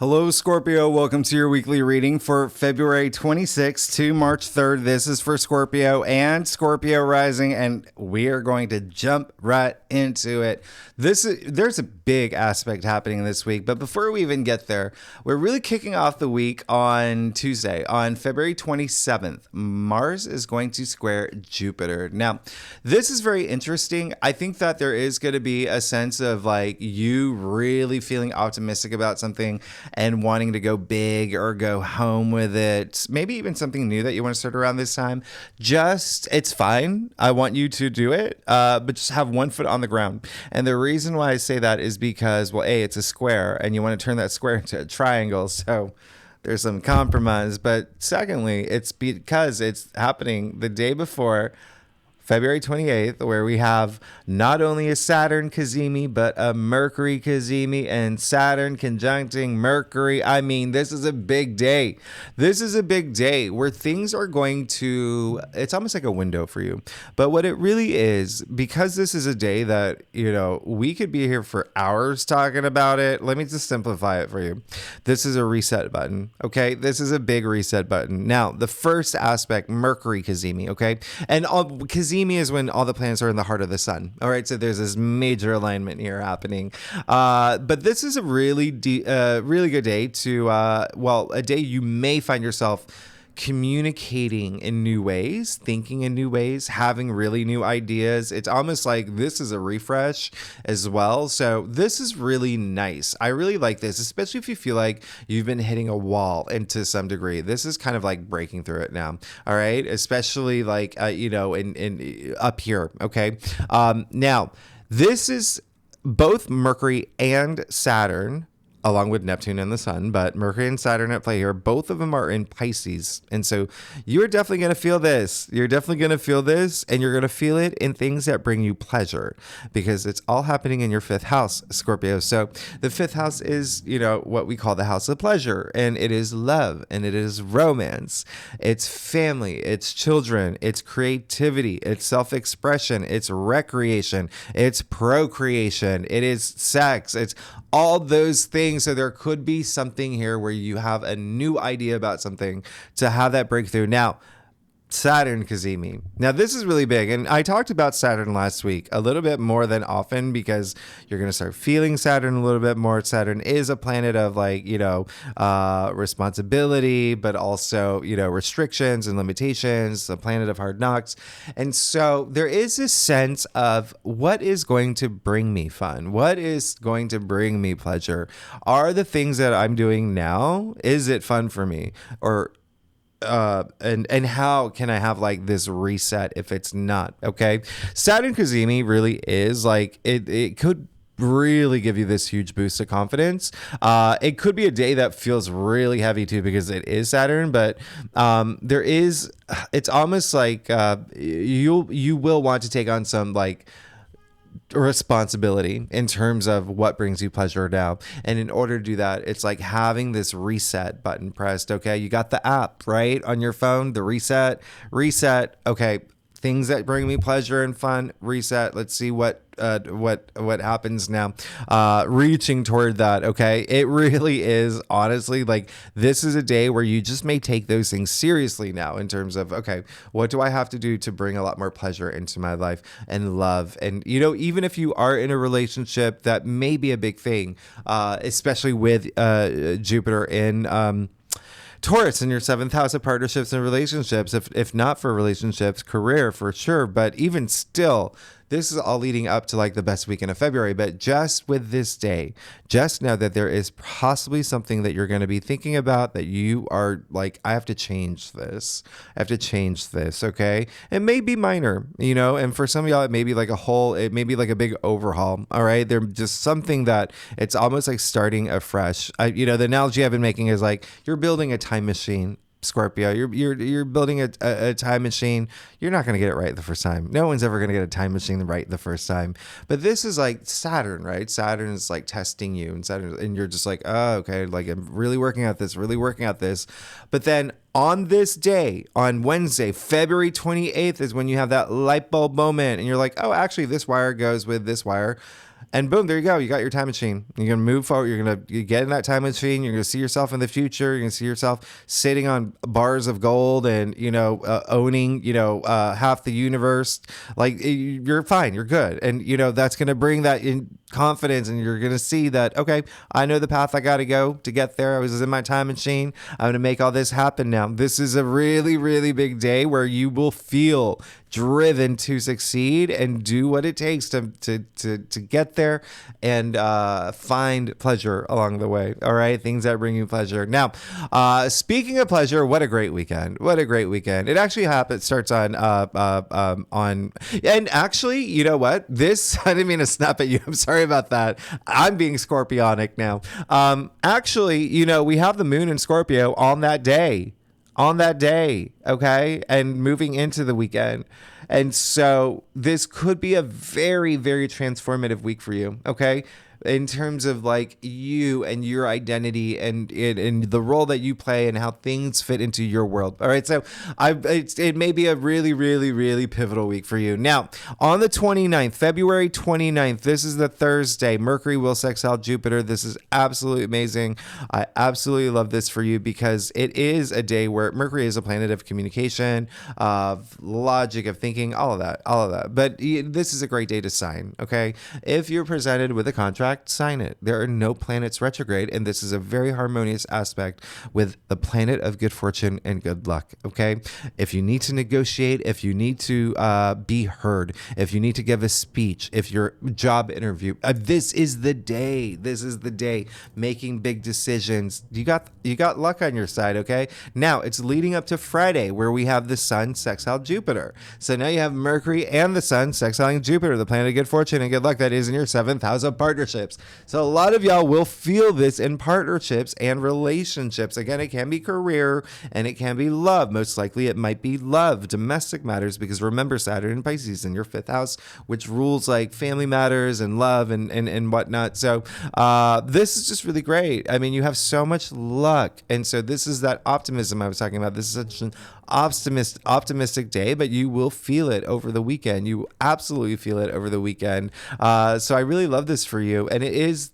Hello, Scorpio. Welcome to your weekly reading for February 26th to March 3rd. This is for Scorpio and Scorpio rising, and we are going to jump right into it. There's a big aspect happening this week, but before we even get there, we're really kicking off the week on Tuesday, on February 27th. Mars is going to square Jupiter. Now, this is very interesting. I think that there is going to be a sense of like you really feeling optimistic about something and wanting to go big or go home with it. Maybe even something new that you want to start around this time. It's fine. I want you to do it, but just have one foot on the ground. And the reason why I say that is because, well, A, it's a square and you want to turn that square into a triangle. So there's some compromise. But secondly, it's because it's happening the day before February 28th, where we have not only a Saturn cazimi, but a Mercury cazimi, and Saturn conjuncting Mercury. I mean, this is a big day. This is a big day where things are going to, it's almost like a window for you. But what it really is, because this is a day that, we could be here for hours talking about it. Let me just simplify it for you. This is a reset button, okay? This is a big reset button. Now, the first aspect, Mercury cazimi, okay? And cazimi is when all the planets are in the heart of the sun. All right, so there's this major alignment here happening. But this is a really good day to, a day you may find yourself communicating in new ways, thinking in new ways, having really new ideas. It's almost like this is a refresh as well. So this is really nice. I really like this, especially if you feel like you've been hitting a wall and to some degree. This is kind of like breaking through it now. All right. Especially like, in up here. Okay. Now this is both Mercury and Saturn, along with Neptune and the Sun, but Mercury and Saturn at play here. Both of them are in Pisces. And so you're definitely going to feel this. You're definitely going to feel this, and you're going to feel it in things that bring you pleasure, because it's all happening in your fifth house, Scorpio. So the fifth house is, what we call the house of pleasure, and it is love, and it is romance. It's family, it's children, it's creativity, it's self-expression, it's recreation, it's procreation, it is sex, it's all those things. So there could be something here where you have a new idea about something to have that breakthrough. Now, Saturn cazimi. Now, this is really big. And I talked about Saturn last week a little bit more than often because you're going to start feeling Saturn a little bit more. Saturn is a planet of responsibility, but also, restrictions and limitations, a planet of hard knocks. And so there is this sense of what is going to bring me fun? What is going to bring me pleasure? Are the things that I'm doing now, is it fun for me? And how can I have like this reset if it's not? Okay. Saturn cazimi really is like, it could really give you this huge boost of confidence. It could be a day that feels really heavy too, because it is Saturn, but it's almost like you will want to take on some like responsibility in terms of what brings you pleasure now. And in order to do that, it's like having this reset button pressed. Okay. You got the app right on your phone, the reset. Okay. Things that bring me pleasure and fun, reset. Let's see what happens now. Reaching toward that. Okay. It really is honestly like this is a day where you just may take those things seriously now in terms of, okay, what do I have to do to bring a lot more pleasure into my life and love? And, even if you are in a relationship, that may be a big thing, especially with Jupiter in Taurus in your seventh house of partnerships and relationships. If not for relationships, career for sure. But even still, this is all leading up to like the best weekend of February. But just with this day, just know that there is possibly something that you're going to be thinking about that you are like, I have to change this. Okay. It may be minor, and for some of y'all, it may be like it may be like a big overhaul. All right. They're just something that it's almost like starting afresh. The analogy I've been making is like you're building a time machine. Scorpio, you're building a time machine. You're not going to get it right the first time. No one's ever going to get a time machine right the first time. But this is like Saturn, right? Saturn is like testing you, and you're just like, oh, okay, like I'm really working at this. But then on this day, on Wednesday, February 28th is when you have that light bulb moment, and you're like, oh, actually, this wire goes with this wire. And boom, there you go. You got your time machine. You're going to move forward. You're going to get in that time machine. You're going to see yourself in the future. You're going to see yourself sitting on bars of gold and, owning, half the universe. Like, you're fine. You're good. And, that's going to bring that in confidence, and you're going to see that, okay, I know the path I got to go to get there. I was in my time machine. I'm going to make all this happen now. This is a really, really big day where you will feel driven to succeed and do what it takes to get there and find pleasure along the way. All right, things that bring you pleasure. Now, speaking of pleasure, what a great weekend! What a great weekend! It actually starts on and actually, you know what? This I didn't mean to snap at you. I'm sorry about that. I'm being Scorpionic now. Actually, we have the moon in Scorpio on that day. Okay, and moving into the weekend. And so this could be a very, very transformative week for you, okay? In terms of like you and your identity and the role that you play and how things fit into your world. All right. So it may be a really, really, really pivotal week for you. Now, on the 29th, February 29th, this is the Thursday, Mercury will sextile Jupiter. This is absolutely amazing. I absolutely love this for you because it is a day where Mercury is a planet of communication, of logic, of thinking, all of that. But this is a great day to sign. Okay. If you're presented with a contract, sign it. There are no planets retrograde, and this is a very harmonious aspect with the planet of good fortune and good luck. Okay, if you need to negotiate, if you need to be heard, if you need to give a speech, if your job interview, this is the day. This is the day. Making big decisions. You got luck on your side. Okay, now it's leading up to Friday where we have the Sun sextile Jupiter. So now you have Mercury and the Sun sextiling Jupiter, the planet of good fortune and good luck. That is in your 7th house of partnership. So a lot of y'all will feel this in partnerships and relationships. Again, it can be career and it can be love. Most likely it might be love, domestic matters, because remember Saturn in Pisces in your 5th house, which rules like family matters and love and whatnot. So this is just really great. I mean, you have so much luck. And so this is that optimism I was talking about. This is such an optimistic day, but you will feel it over the weekend. You absolutely feel it over the weekend. So I really love this for you. And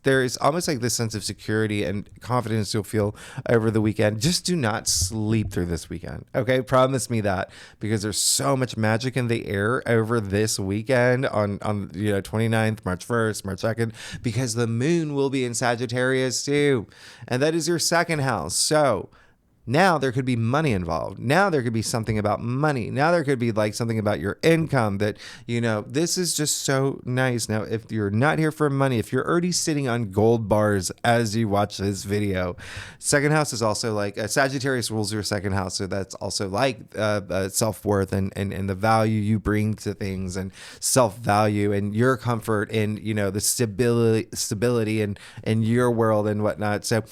there is almost like this sense of security and confidence you'll feel over the weekend. Just do not sleep through this weekend. Okay. Promise me that, because there's so much magic in the air over this weekend on 29th, March 1st, March 2nd, because the moon will be in Sagittarius too. And that is your 2nd house. So now there could be money involved. Now there could be something about money. Now there could be like something about your income that, this is just so nice. Now, if you're not here for money, if you're already sitting on gold bars as you watch this video, 2nd house is also like Sagittarius rules your 2nd house. So that's also like self-worth and the value you bring to things and self-value and your comfort and, the stability in your world and whatnot. So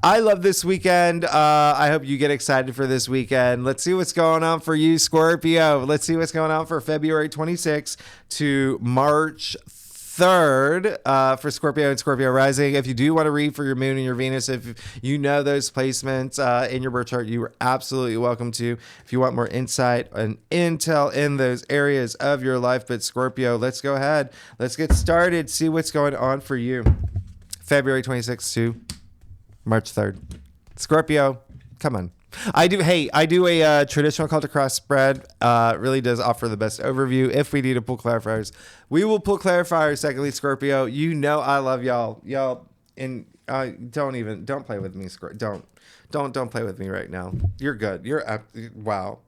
I love this weekend. I hope you get excited for this weekend. Let's see what's going on for you, Scorpio. Let's see what's going on for February 26th to March 3rd for Scorpio and Scorpio rising. If you do want to read for your moon and your Venus, if you know those placements in your birth chart, you are absolutely welcome to. If you want more insight and intel in those areas of your life, but Scorpio, let's go ahead. Let's get started. See what's going on for you. February 26th to March 3rd. Scorpio, come on. I do a traditional culture cross spread. Really does offer the best overview. If we need to pull clarifiers, we will pull clarifiers. Secondly, Scorpio, I love y'all, and don't play with me. Don't play with me right now. You're good. Wow.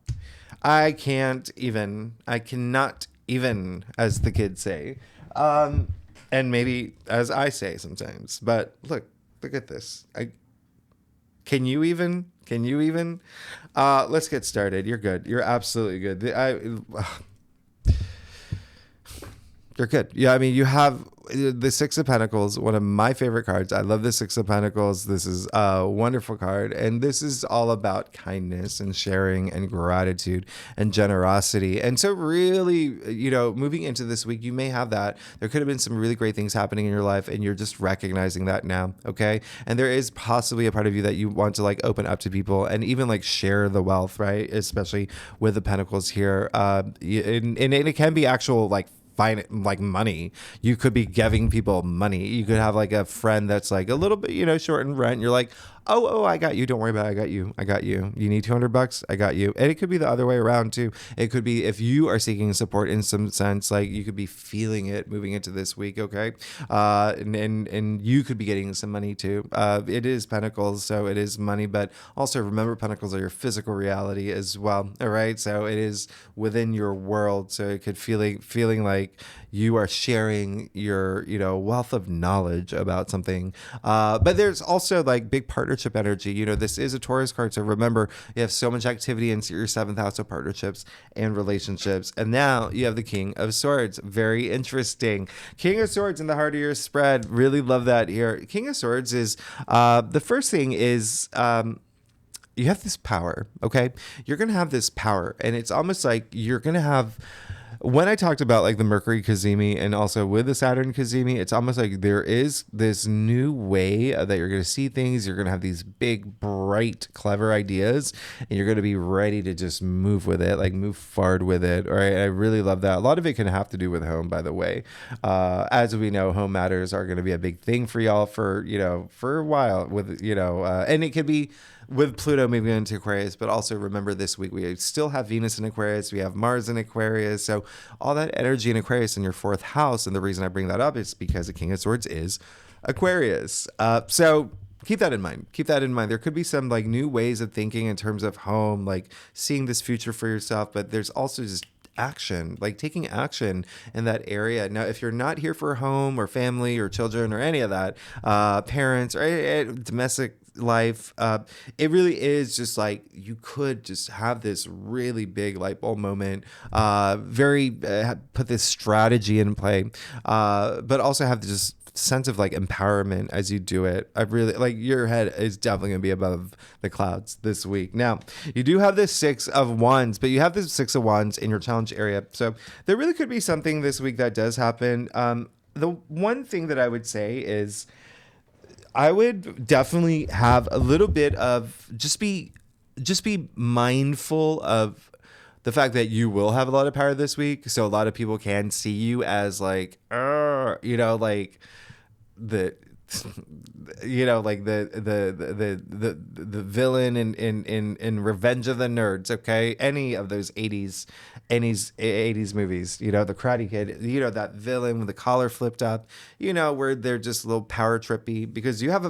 I cannot even, as the kids say, and maybe as I say sometimes. But look at this. Can you even? Let's get started. You're good. You're absolutely good. You're good. Yeah, I mean, you have the 6 of Pentacles, one of my favorite cards. I love the 6 of Pentacles. This is a wonderful card. And this is all about kindness and sharing and gratitude and generosity. And so really, moving into this week, you may have that. There could have been some really great things happening in your life, and you're just recognizing that now, okay? And there is possibly a part of you that you want to like open up to people and even like share the wealth, right? Especially with the Pentacles here. And it can be actual like like money. You could be giving people money. You could have like a friend that's like a little bit, short in rent. You're like, oh, I got you. Don't worry about it. I got you. You need $200? I got you. And it could be the other way around too. It could be if you are seeking support in some sense, like you could be feeling it moving into this week. Okay. And you could be getting some money too. It is Pentacles, so it is money, but also remember Pentacles are your physical reality as well. All right. So it is within your world. So it could feeling like you are sharing your, wealth of knowledge about something. But there's also like big partnership energy. This is a Taurus card. So remember, you have so much activity in your 7th house of partnerships and relationships. And now you have the King of Swords. Very interesting. King of Swords in the heart of your spread. Really love that here. King of Swords is, the first thing is, you have this power, okay? You're going to have this power, and it's almost like you're going to have, when I talked about like the Mercury Cazimi and also with the Saturn Cazimi, it's almost like there is this new way that you're going to see things. You're going to have these big, bright, clever ideas, and you're going to be ready to just move with it, like move forward with it. All right. I really love that. A lot of it can have to do with home, by the way. As we know, home matters are going to be a big thing for y'all for a while with, and it could be with Pluto moving into Aquarius, but also remember this week we still have Venus in Aquarius, we have Mars in Aquarius, so all that energy in Aquarius in your 4th house, and the reason I bring that up is because the King of Swords is Aquarius. So keep that in mind. Keep that in mind. There could be some like new ways of thinking in terms of home, like seeing this future for yourself, but there's also just action, like taking action in that area. Now, if you're not here for home or family or children or any of that, parents or domestic life, it really is just like you could just have this really big light bulb moment, put this strategy in play, but also have this sense of like empowerment as you do it. I really like your head is definitely gonna be above the clouds this week. Now you do have this 6 of Wands, but you have this 6 of Wands in your challenge area, so there really could be something this week that does happen. The one thing that I would say is I would definitely have a little bit of just be mindful of the fact that you will have a lot of power this week. So a lot of people can see you as like, like the, like the villain in Revenge of the Nerds. Okay. Any of those 80s movies, the Karate Kid, that villain with the collar flipped up, where they're just a little power trippy, because you have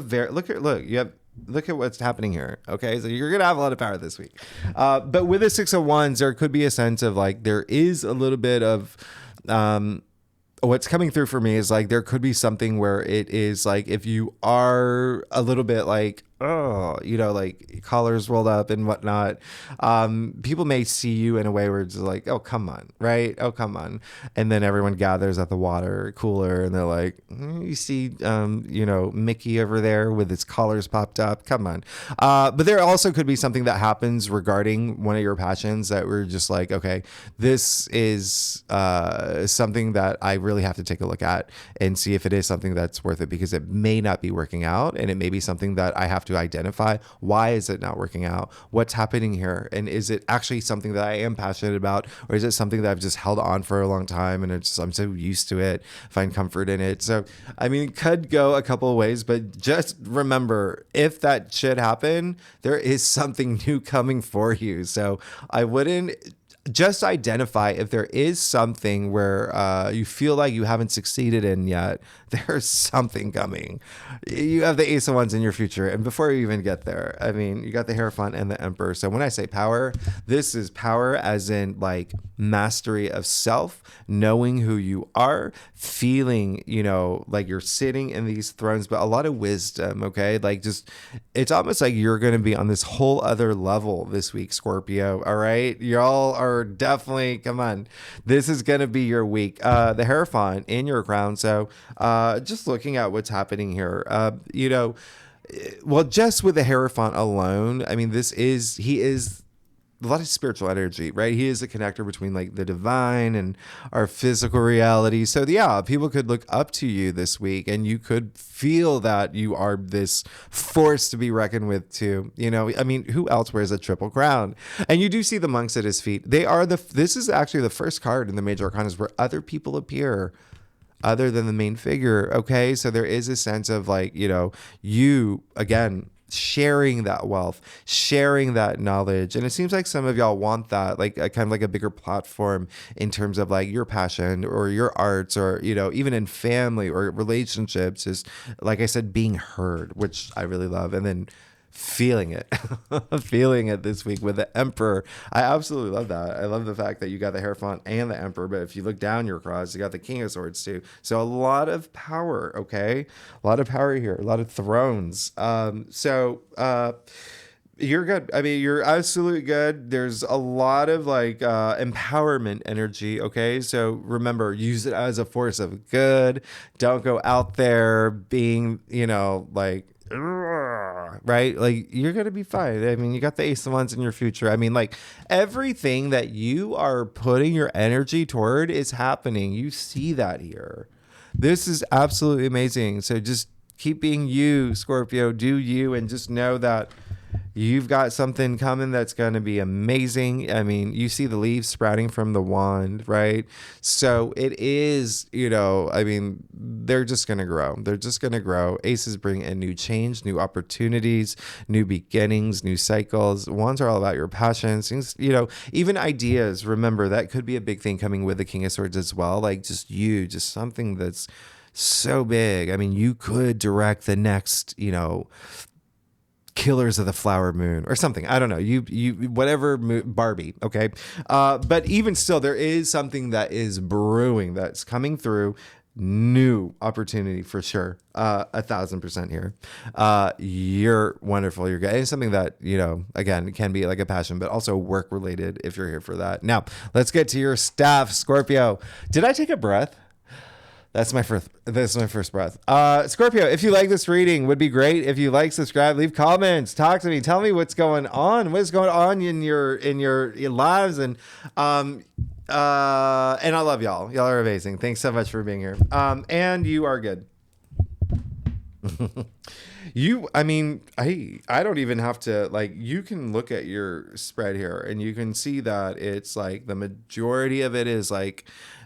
look at what's happening here. Okay. So you're going to have a lot of power this week. But with the 6 of Wands, there could be a sense of like, there is a little bit of, what's coming through for me is like, there could be something where it is like, if you are a little bit like, like collars rolled up and whatnot, people may see you in a way where it's like, oh, come on, right? Oh, come on. And then everyone gathers at the water cooler and they're like, you see, Mickey over there with his collars popped up. Come on. But there also could be something that happens regarding one of your passions that we're just like, okay, this is something that I really have to take a look at and see if it is something that's worth it, because it may not be working out, and it may be something that I have to identify. Why is it not working out? What's happening here? And is it actually something that I am passionate about, or is it something that I've just held on for a long time and I'm so used to it, find comfort in it? So, I mean, it could go a couple of ways, but just remember, if that should happen, there is something new coming for you. So I wouldn't just identify if there is something where you feel like you haven't succeeded in yet. There's something coming. You have the Ace of Wands in your future. And before you even get there, I mean, you got the Hierophant and the Emperor. So when I say power, this is power as in like mastery of self, knowing who you are, feeling, like you're sitting in these thrones, but a lot of wisdom, okay? Like just, it's almost like you're going to be on this whole other level this week, Scorpio, all right? Y'all are definitely, come on. This is going to be your week. The Hierophant in your crown. So, just looking at what's happening here, well, just with the Hierophant alone, I mean, he is a lot of spiritual energy, right? He is a connector between like the divine and our physical reality. So yeah, people could look up to you this week and you could feel that you are this force to be reckoned with too. You know, I mean, who else wears a triple crown? And you do see the monks at his feet. This is actually the first card in the major arcanas where other people appear other than the main figure. Okay. So there is a sense of like, you know, you again, sharing that wealth, sharing that knowledge. And it seems like some of y'all want that, like a kind of like a bigger platform in terms of like your passion or your arts, or, you know, even in family or relationships, is like I said, being heard, which I really love. And then feeling it, feeling it this week with the Emperor. I absolutely love that. I love the fact that you got the Hierophant and the Emperor, but if you look down your cross, you got the King of Swords too. So a lot of power, okay? A lot of power here, a lot of thrones. You're good. I mean, you're absolutely good. There's a lot of like empowerment energy. Okay. So remember, use it as a force of good. Don't go out there being, you know, like, right? Like, you're going to be fine. I mean, you got the Ace of Wands in your future. I mean, like, everything that you are putting your energy toward is happening. You see that here. This is absolutely amazing. So just keep being you, Scorpio. Do you, and just know that you've got something coming that's going to be amazing. I mean, you see the leaves sprouting from the wand, right? So it is, you know, I mean, they're just going to grow. They're just going to grow. Aces bring in new change, new opportunities, new beginnings, new cycles. Wands are all about your passions, things, you know, even ideas. Remember, that could be a big thing coming with the King of Swords as well. Like just something that's so big. I mean, you could direct the next, you know, Killers of the Flower Moon or something. I don't know. You whatever, Barbie. Okay. But even still, there is something that is brewing that's coming through. New opportunity for sure. 1,000% here. You're wonderful. You're good. It's something that, you know, again, can be like a passion, but also work related if you're here for that. Now let's get to your staff, Scorpio. Did I take a breath? That's my first. This is my first breath. Scorpio, if you like this reading, would be great. If you like, subscribe, leave comments, talk to me, tell me what's going on. What's going on in your lives, and I love y'all. Y'all are amazing. Thanks so much for being here. And you are good. I mean, I don't even have to, like, you can look at your spread here and you can see that it's like the majority of it is like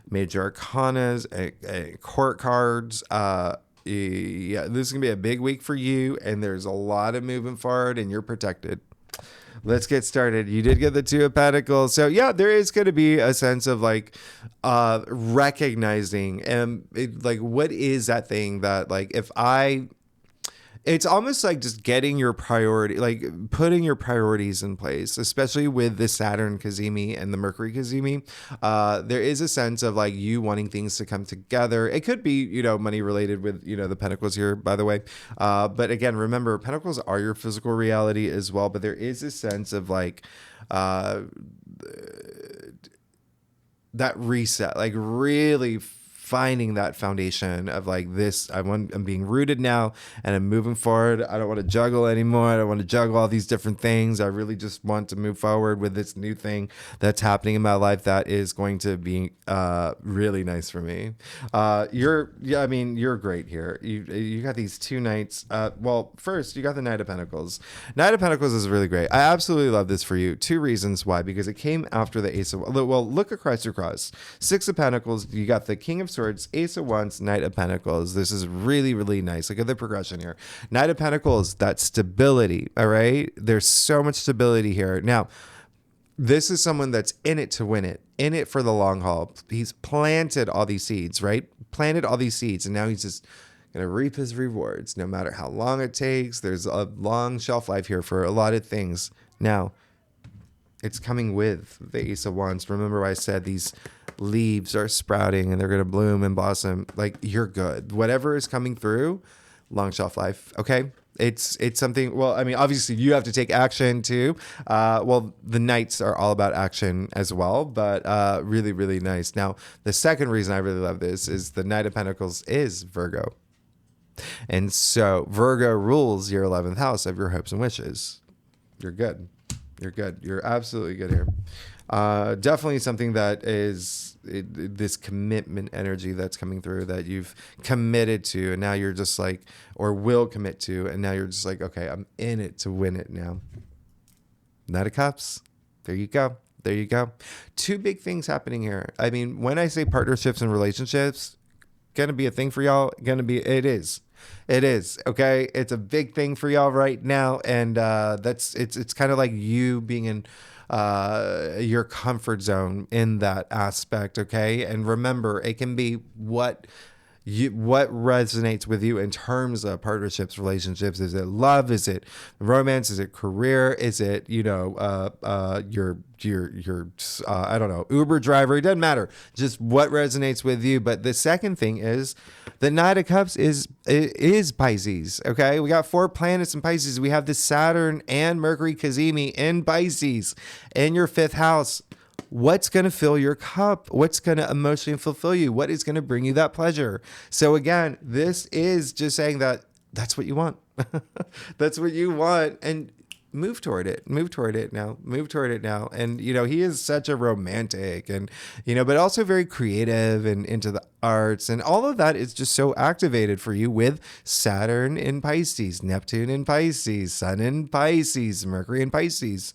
major arcanas, court cards. Yeah, this is gonna be a big week for you, and there's a lot of moving forward, and you're protected. Let's get started. You did get the Two of Pentacles, so yeah, there is going to be a sense of like recognizing and like, what is that thing that, like, it's almost like just getting your priority, like putting your priorities in place, especially with the Saturn Kazemi and the Mercury Kazemi. There is a sense of like you wanting things to come together. It could be, you know, money related with, you know, the Pentacles here, by the way. But again, remember, Pentacles are your physical reality as well. But there is a sense of like, that reset, like really finding that foundation of like this, I'm being rooted now and I'm moving forward. I don't want to juggle anymore. I don't want to juggle all these different things. I really just want to move forward with this new thing that's happening in my life that is going to be really nice for me. You're great here. You got these two knights. Well, first you got the Knight of Pentacles. Knight of Pentacles is really great. I absolutely love this for you. Two reasons why: because it came after the Ace of, well, look across your cross. Six of Pentacles. You got the King of Swords, Ace of Wands, Knight of Pentacles. This is really, really nice. Look at the progression here. Knight of Pentacles, that stability. All right. There's so much stability here. Now, this is someone that's in it to win it, in it for the long haul. He's planted all these seeds, right? Planted all these seeds, and now he's just going to reap his rewards no matter how long it takes. There's a long shelf life here for a lot of things. Now, it's coming with the Ace of Wands. Remember I said these leaves are sprouting and they're going to bloom and blossom. Like, you're good. Whatever is coming through, long shelf life. Okay. It's something, well, I mean, obviously you have to take action too. Well, the Knights are all about action as well, but really, really nice. Now, the second reason I really love this is the Knight of Pentacles is Virgo. And so Virgo rules your 11th house of your hopes and wishes. You're good. You're good. You're absolutely good here. Definitely something that is this commitment energy that's coming through that you've committed to, and now you're just like, or will commit to, and now you're just like, okay, I'm in it to win it now. Knight of Cups. There you go. There you go. Two big things happening here. I mean, when I say partnerships and relationships, gonna be a thing for y'all. It is. It is. Okay. It's a big thing for y'all right now. And it's kind of like you being in your comfort zone in that aspect. Okay. And remember, it can be what resonates with you in terms of partnerships, relationships. Is it love? Is it romance? Is it career? Is it, your I don't know, Uber driver? It doesn't matter. Just what resonates with you. But the second thing is the Knight of Cups is Pisces. Okay. We got 4 planets in Pisces. We have the Saturn and Mercury Cazimi in Pisces in your 5th house. What's going to fill your cup? What's going to emotionally fulfill you? What is going to bring you that pleasure? So again, this is just saying that that's what you want. That's what you want. And move toward it. Move toward it now. Move toward it now. And, he is such a romantic and, but also very creative and into the arts. And all of that is just so activated for you with Saturn in Pisces, Neptune in Pisces, Sun in Pisces, Mercury in Pisces.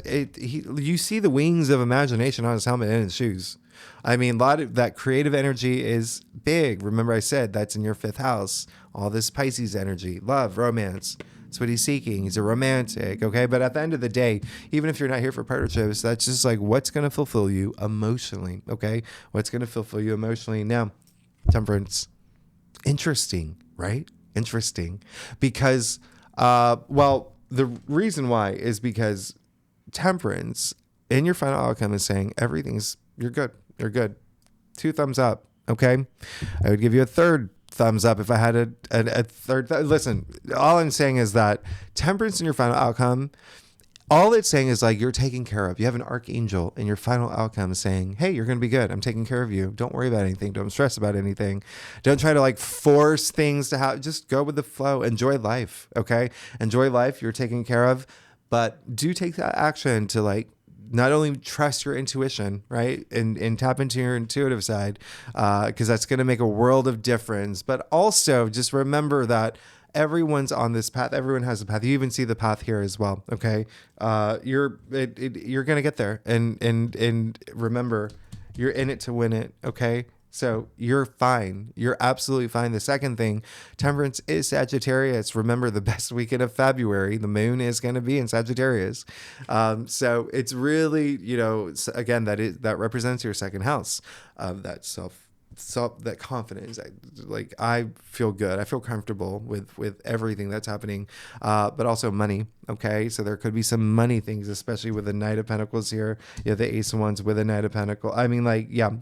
You see the wings of imagination on his helmet and his shoes. I mean, a lot of that creative energy is big. Remember I said that's in your 5th house. All this Pisces energy, love, romance. That's what he's seeking. He's a romantic, okay? But at the end of the day, even if you're not here for partnerships, that's just like what's going to fulfill you emotionally, okay? What's going to fulfill you emotionally? Now, Temperance. Interesting, right? Interesting. Because, the reason why is because Temperance in your final outcome is saying you're good. You're good. 2 thumbs up. Okay. I would give you a 3rd thumbs up if I had a third. Listen, all I'm saying is that Temperance in your final outcome, all it's saying is like you're taken care of. You have an archangel in your final outcome saying, hey, you're going to be good. I'm taking care of you. Don't worry about anything. Don't stress about anything. Don't try to like force things to happen. Just go with the flow. Enjoy life. Okay. Enjoy life. You're taken care of. But do take that action to like not only trust your intuition, right? And tap into your intuitive side, because that's going to make a world of difference. But also just remember that everyone's on this path. Everyone has a path. You even see the path here as well. Okay. You're going to get there. And remember, you're in it to win it. Okay. So you're fine. You're absolutely fine. The second thing, Temperance is Sagittarius. Remember, the best weekend of February, the moon is going to be in Sagittarius. So it's really, again, that represents your 2nd house of that that confidence. I feel good. I feel comfortable with everything that's happening, but also money. Okay. So there could be some money things, especially with the Knight of Pentacles here. You have the Ace of Wands with a Knight of Pentacles. I mean,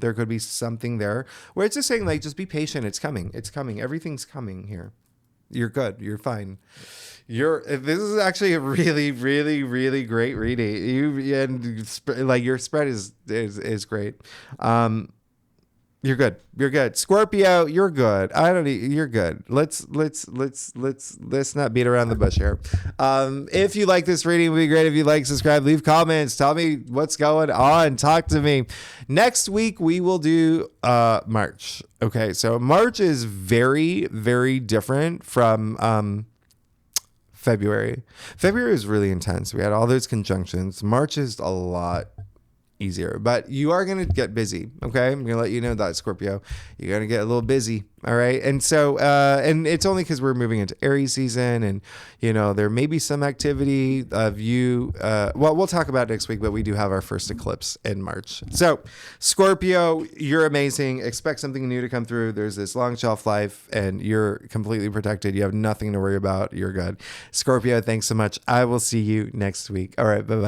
there could be something there where it's just saying just be patient. It's coming. It's coming. Everything's coming here. You're good. You're fine. This is actually a really, really, really great reading. Your spread is great. You're good. You're good. Scorpio, you're good. You're good. Let's not beat around the bush here. If you like this reading, it would be great if you like, subscribe, leave comments, tell me what's going on, talk to me. Next week we will do March. Okay, so March is very, very different from February. February is really intense. We had all those conjunctions. March is a lot easier, but you are going to get busy. Okay. I'm going to let you know that, Scorpio, you're going to get a little busy. All right. And so, and it's only because we're moving into Aries season and, there may be some activity of you. We'll talk about it next week, but we do have our first eclipse in March. So Scorpio, you're amazing. Expect something new to come through. There's this long shelf life and you're completely protected. You have nothing to worry about. You're good. Scorpio, thanks so much. I will see you next week. All right. Bye-bye.